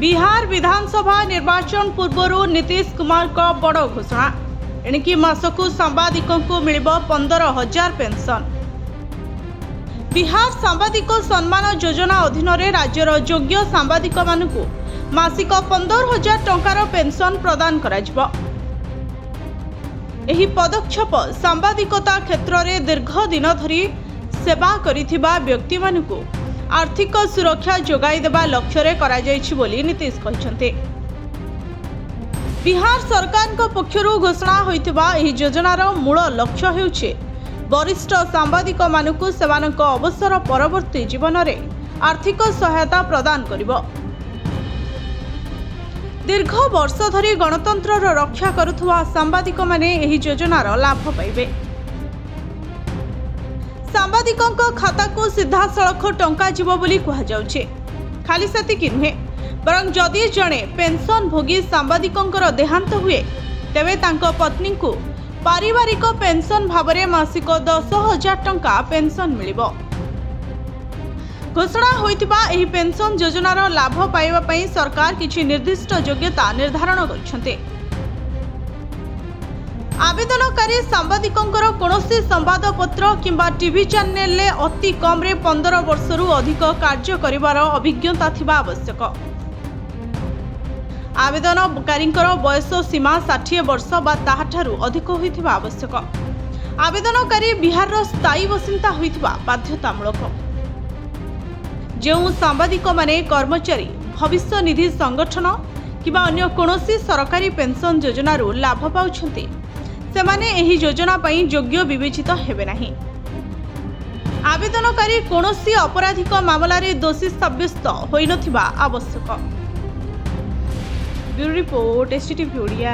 बिहार विधानसभा निर्वाचन पूर्व नीतीश कुमार का बड़ घोषणा एणिकी मासकू सांबादिकों को मिलिब 15,000 पेंशन। बिहार सांबादिक सम्मान योजना अधीन राज्यर योग्य सांबादिक मानकू मासिक 15,000 टंकार पेंशन प्रदान कराजिबो। एही पदक्षेप सांबादिकता क्षेत्र में दीर्घ दिन धरी सेवा करिथिबा व्यक्ति मानकू आर्थिक सुरक्षा जोगाई देबा लक्ष्य रे करा जायछि बोली नीतीश कहछन्ते। बिहार सरकार को पक्षरु घोषणा होइथिबा एही योजनार मूल लक्ष्य हेउछि वरिष्ठ सांबादिक मानकू सेमानक अवसर परवर्ती जीवन रे आर्थिक सहायता प्रदान करिबो। दीर्घ वर्ष धरी गणतंत्र रक्षा करुथुवा सांबादिक माने एही योजनार लाभ पाइबे। सांबादिकों खाता को सीधा सड़क टंका जीव बोली कहा जाउछे। खाली सेतिकी नुहे बरं जदि जणे पेंशन भोगी सांबादिकों देहांत हुए तेबे तांको पत्नी को पारिवारिक पेंशन भावरे मासिक 10,000 टंका पेंशन मिलिबो। घोषणा होइतिबा एही पेंशन योजनार लाभ पाइबा पई सरकार किछि निर्दिष्ट योग्यता निर्धारण करिसन्ते। आवेदनकारी सांबादिकों कौनसी संवादपत्र किंबा टीवी चैनल ले अति कम रे 15 वर्षरु अधिक कार्य करिवार अभिज्ञता थिबा आवश्यक। आवेदनकारी बयस सीमा 60 वर्ष बा ताहाठारु अधिक होइथिबा आवश्यक। आवेदनकारी बिहार स्थायी बासिंदा होइथिबा बाध्यतामूलक। जो सांबादिक माने कर्मचारी भविष्य निधि संगठन किंबा अन्य कौनसी सरकारी पेंशन योजनारु लाभ पाउछन्ते सेमाने एही योजना पई योग्य विवेचित हेबे नाही। आवेदनकारी कौनसी अपराधिक मामला रे दोषी साब्यस्त होई नथिबा आवश्यक। Bureau report STTV Odia.